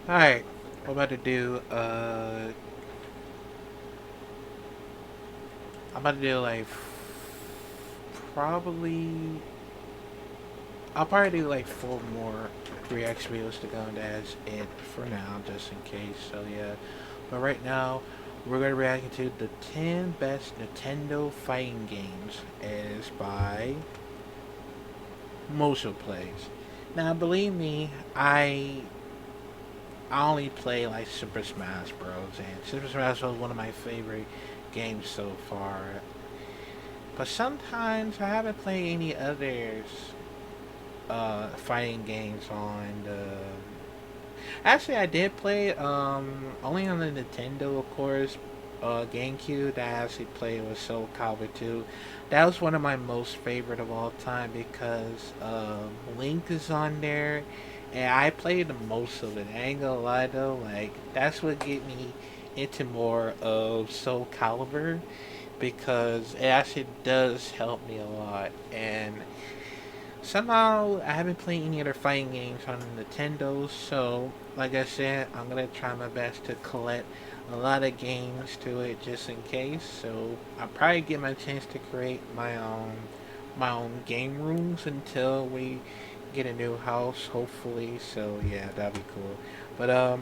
Alright, we're about to do, I'm about to do like, probably, I'll probably do like 4 more reaction videos to go, and that's it for now, just in case, so yeah. But right now, we're going to react to the 10 best Nintendo fighting games, as by Mojo Plays. Now, believe me, I only play like Super Smash Bros. And Super Smash Bros. Is one of my favorite games so far. But sometimes I haven't played any others fighting games on the. Actually, I did play only on the Nintendo, of course. GameCube that I actually played was Soul Calibur 2. That was one of my most favorite of all time because Link is on there, and I played the most of it. I ain't gonna lie though, like that's what get me into more of Soul Calibur because it actually does help me a lot. And somehow I haven't played any other fighting games on Nintendo, so like I said, I'm gonna try my best to collect a lot of games to it just in case. So I'll probably get my chance to create my own game rooms until we get a new house, hopefully. So yeah, that'd be cool. But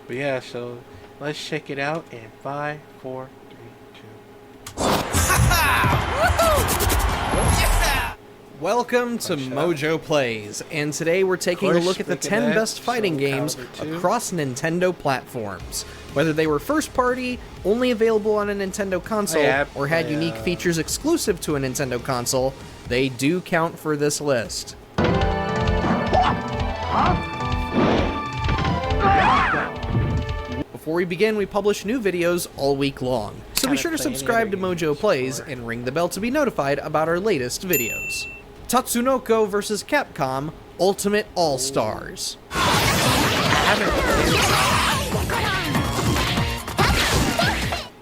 but yeah, so let's check it out in 5, 4, 3, 2. Welcome to Mojo Plays, and today we're taking a look at the 10 best fighting games across Nintendo platforms. Whether they were first party, only available on a Nintendo console, or had unique features exclusive to a Nintendo console, they do count for this list. Before we begin, we publish new videos all week long, so be sure to subscribe to Mojo Plays and ring the bell to be notified about our latest videos. Tatsunoko vs. Capcom Ultimate All-Stars.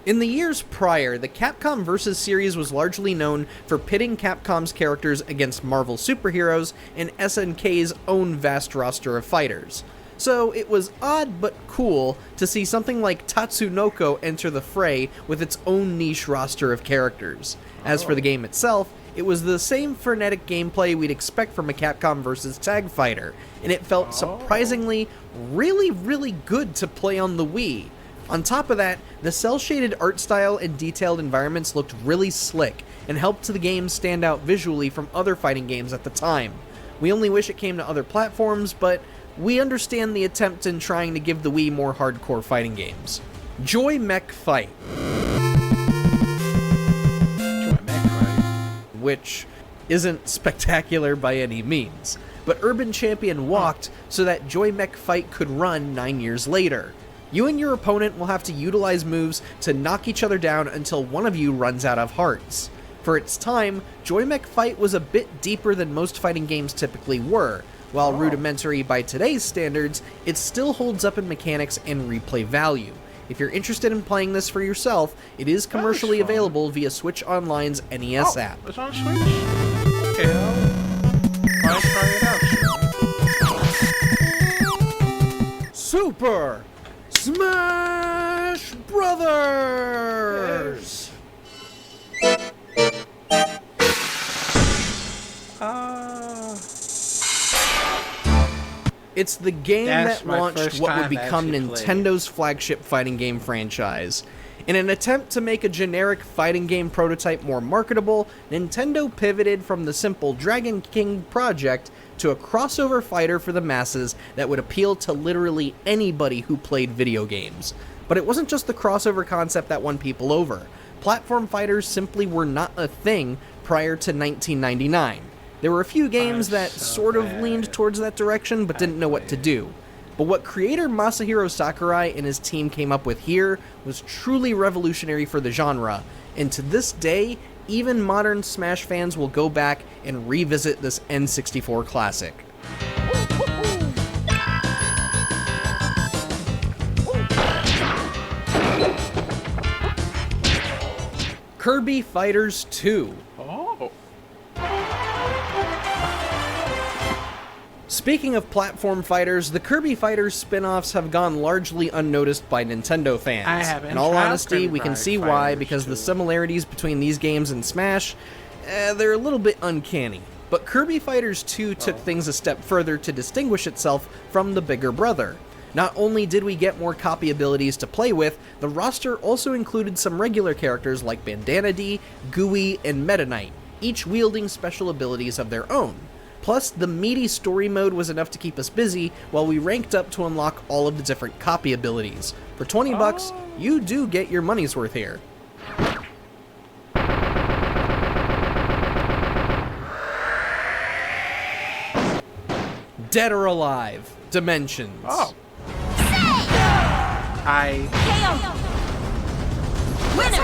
In the years prior, the Capcom vs. series was largely known for pitting Capcom's characters against Marvel superheroes and SNK's own vast roster of fighters. So it was odd but cool to see something like Tatsunoko enter the fray with its own niche roster of characters. As for the game itself, it was the same frenetic gameplay we'd expect from a Capcom vs. Tag Fighter, and it felt surprisingly really good to play on the Wii. On top of that, the cel-shaded art style and detailed environments looked really slick, and helped the game stand out visually from other fighting games at the time. We only wish it came to other platforms, but we understand the attempt in trying to give the Wii more hardcore fighting games. Joy Mech Fight. Which isn't spectacular by any means, but Urban Champion walked so that Joy Mech Fight could run 9 years later. You and your opponent will have to utilize moves to knock each other down until one of you runs out of hearts. For its time, Joy Mech Fight was a bit deeper than most fighting games typically were. While rudimentary by today's standards, it still holds up in mechanics and replay value. If you're interested in playing this for yourself, it is commercially available via Switch Online's NES app. It's on Switch? Okay, I'll try it out. Super Smash Brothers! It's the game that launched what would become Nintendo's flagship fighting game franchise. In an attempt to make a generic fighting game prototype more marketable, Nintendo pivoted from the simple Dragon King project to a crossover fighter for the masses that would appeal to literally anybody who played video games. But it wasn't just the crossover concept that won people over. Platform fighters simply were not a thing prior to 1999. There were a few games that sort of leaned towards that direction but didn't know what to do. But what creator Masahiro Sakurai and his team came up with here was truly revolutionary for the genre, and to this day, even modern Smash fans will go back and revisit this N64 classic. Kirby Fighters 2. Speaking of platform fighters, the Kirby Fighters spin-offs have gone largely unnoticed by Nintendo fans. I haven't In all tried honesty, Kirby we can see Fighters why, because the 2. similarities between these games and Smash, they're a little bit uncanny. But Kirby Fighters 2 took things a step further to distinguish itself from the bigger brother. Not only did we get more copy abilities to play with, the roster also included some regular characters like Bandana D, Gooey, and Meta Knight, each wielding special abilities of their own. Plus, the meaty story mode was enough to keep us busy while we ranked up to unlock all of the different copy abilities. For 20 bucks, you do get your money's worth here. Dead or Alive, Dimensions. Oh. I Winner!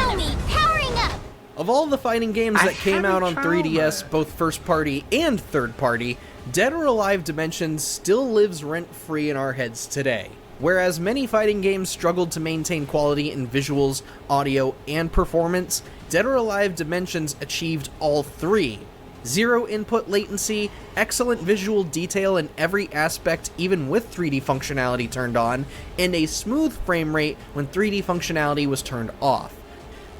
Powering up! Of all the fighting games I that came out on haven't tried 3DS, that. both first party and third party, Dead or Alive Dimensions still lives rent-free in our heads today. Whereas many fighting games struggled to maintain quality in visuals, audio, and performance, Dead or Alive Dimensions achieved all three. Zero input latency, excellent visual detail in every aspect even with 3D functionality turned on, and a smooth frame rate when 3D functionality was turned off.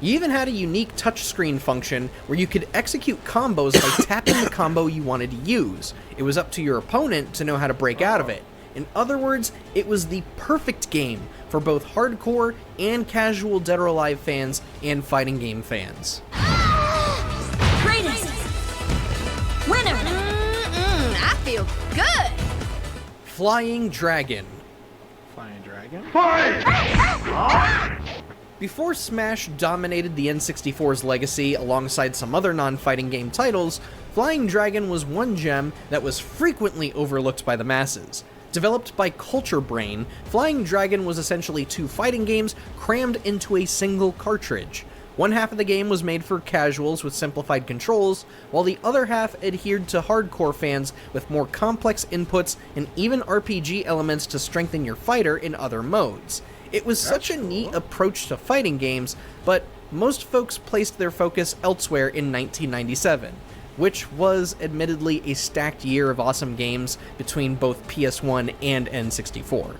You even had a unique touchscreen function where you could execute combos by tapping the combo you wanted to use. It was up to your opponent to know how to break out of it. In other words, it was the perfect game for both hardcore and casual Dead or Alive fans and fighting game fans. Greatest! Winner! I feel good! Flying Dragon. Flying Dragon. Before Smash dominated the N64's legacy alongside some other non-fighting game titles, Flying Dragon was one gem that was frequently overlooked by the masses. Developed by Culture Brain, Flying Dragon was essentially two fighting games crammed into a single cartridge. One half of the game was made for casuals with simplified controls, while the other half adhered to hardcore fans with more complex inputs and even RPG elements to strengthen your fighter in other modes. It was such a neat approach to fighting games, but most folks placed their focus elsewhere in 1997, which was admittedly a stacked year of awesome games between both PS1 and N64.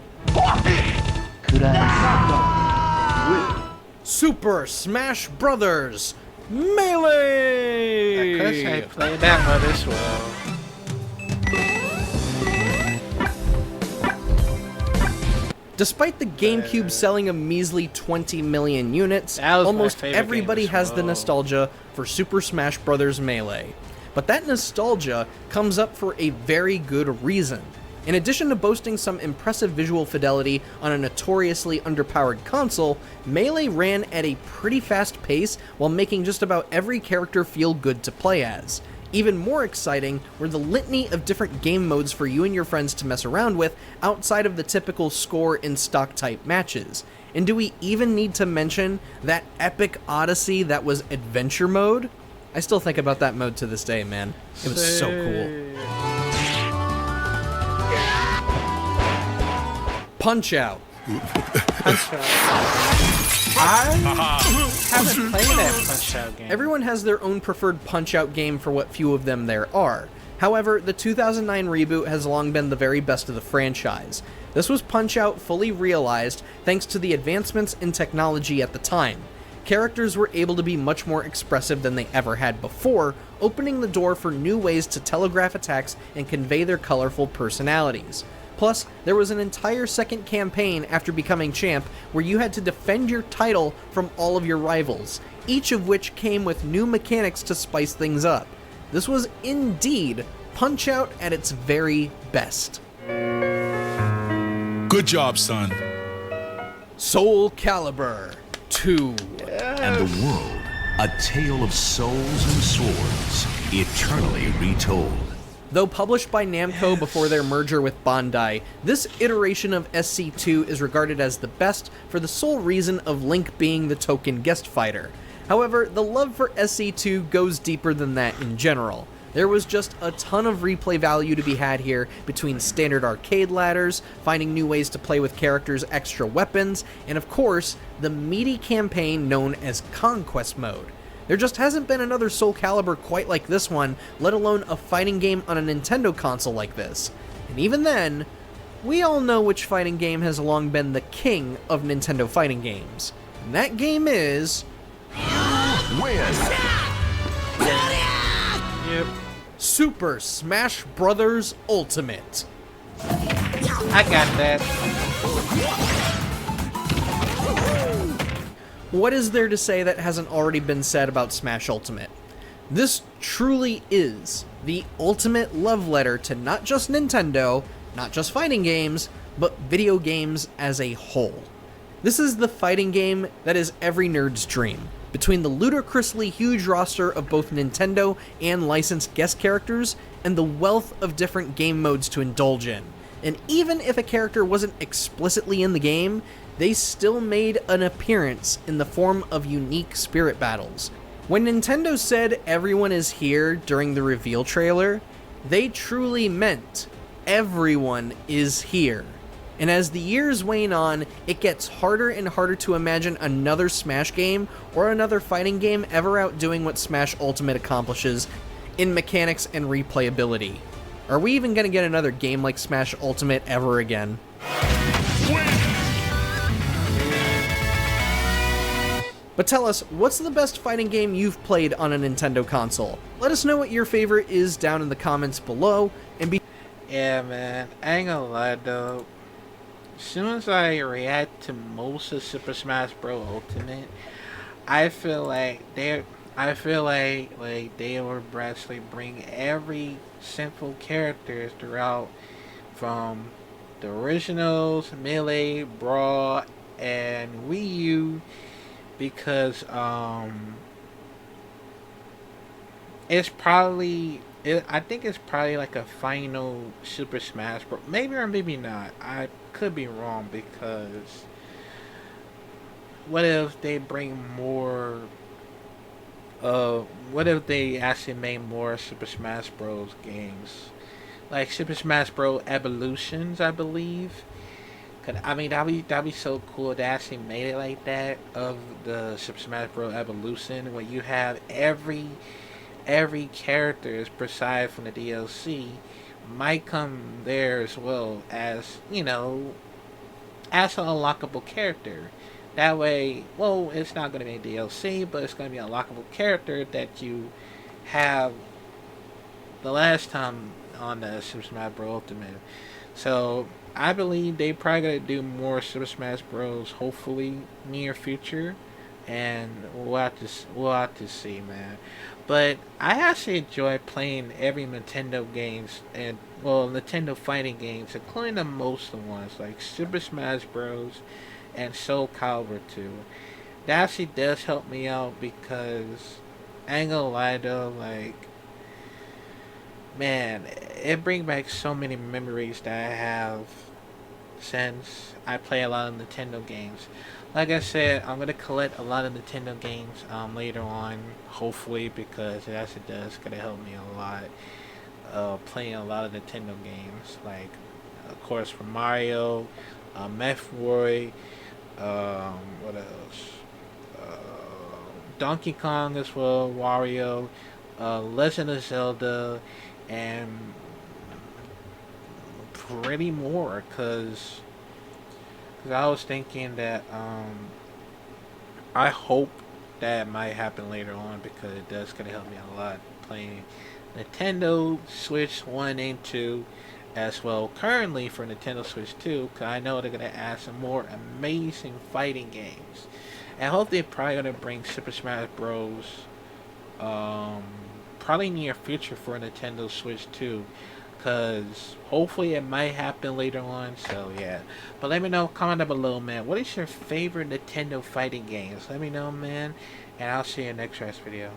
Super Smash Brothers Melee! Because I played that mode as well. Despite the GameCube selling a measly 20 million units, That was my almost favorite everybody game as has the well. nostalgia for Super Smash Bros. Melee. But that nostalgia comes up for a very good reason. In addition to boasting some impressive visual fidelity on a notoriously underpowered console, Melee ran at a pretty fast pace while making just about every character feel good to play as. Even more exciting were the litany of different game modes for you and your friends to mess around with outside of the typical score and stock type matches. And do we even need to mention that epic odyssey that was Adventure Mode? I still think about that mode to this day, man. It was so cool. Punch Out. I haven't played that Punch-Out game. Everyone has their own preferred Punch-Out game for what few of them there are. However, the 2009 reboot has long been the very best of the franchise. This was Punch-Out fully realized thanks to the advancements in technology at the time. Characters were able to be much more expressive than they ever had before, opening the door for new ways to telegraph attacks and convey their colorful personalities. Plus, there was an entire second campaign after becoming champ where you had to defend your title from all of your rivals, each of which came with new mechanics to spice things up. This was indeed Punch-Out at its very best. Good job, son. Soul Calibur 2. And the world, a tale of souls and swords, eternally retold. Though published by Namco before their merger with Bandai, this iteration of SC2 is regarded as the best for the sole reason of Link being the token guest fighter. However, the love for SC2 goes deeper than that in general. There was just a ton of replay value to be had here between standard arcade ladders, finding new ways to play with characters' extra weapons, and of course, the meaty campaign known as Conquest Mode. There just hasn't been another Soul Calibur quite like this one, let alone a fighting game on a Nintendo console like this. And even then, we all know which fighting game has long been the king of Nintendo fighting games. And that game is... Win! Yep. Super Smash Bros. Ultimate. I got that. What is there to say that hasn't already been said about Smash Ultimate? This truly is the ultimate love letter to not just Nintendo, not just fighting games, but video games as a whole. This is the fighting game that is every nerd's dream. Between the ludicrously huge roster of both Nintendo and licensed guest characters, and the wealth of different game modes to indulge in. And even if a character wasn't explicitly in the game, they still made an appearance in the form of unique spirit battles. When Nintendo said everyone is here during the reveal trailer, they truly meant everyone is here. And as the years wane on, it gets harder and harder to imagine another Smash game or another fighting game ever outdoing what Smash Ultimate accomplishes in mechanics and replayability. Are we even going to get another game like Smash Ultimate ever again? But tell us, what's the best fighting game you've played on a Nintendo console? Let us know what your favorite is down in the comments below, and be... Yeah, man. I ain't gonna lie though. As soon as I react to most of Super Smash Bros. Ultimate, I feel like they were actually bring every sinful characters throughout, from the originals, Melee, Brawl, and Wii U, because it's probably I think it's probably like a final Super Smash Bros. Maybe or maybe not. I could be wrong, because what if they bring more? What if they actually made more Super Smash Bros. Games, like Super Smash Bros. Evolutions, I believe. I mean, that'd be so cool to actually made it like that, of the Super Smash Bros. Evolution, where you have every character is aside from the DLC might come there as well, as you know, as an unlockable character. That way, well, it's not going to be a DLC, but it's going to be an unlockable character that you have the last time on the Super Smash Bros. Ultimate. So I believe they probably going to do more Super Smash Bros. Hopefully near future, and we'll have to see, man. But I actually enjoy playing every Nintendo games, and well, Nintendo fighting games, including the most of the ones like Super Smash Bros. And Soul Calibur 2. That actually does help me out, because I ain't gonna lie though, like, man, it brings back so many memories that I have since I play a lot of Nintendo games. Like I said, I'm gonna collect a lot of Nintendo games later on, hopefully, because it actually does gonna help me a lot. Playing a lot of Nintendo games, like of course for Mario, Metroid, what else? Donkey Kong as well, Wario, Legend of Zelda, and pretty more, cause I was thinking that I hope that might happen later on, because it does gonna help me a lot playing Nintendo Switch 1 and 2 as well, currently for Nintendo Switch 2, because I know they're gonna add some more amazing fighting games. And I hope they're probably gonna bring Super Smash Bros. Probably near future for Nintendo Switch 2, because hopefully it might happen later on. So yeah, but let me know, comment down below, man, what is your favorite Nintendo fighting games? Let me know, man, and I'll see you in the next video.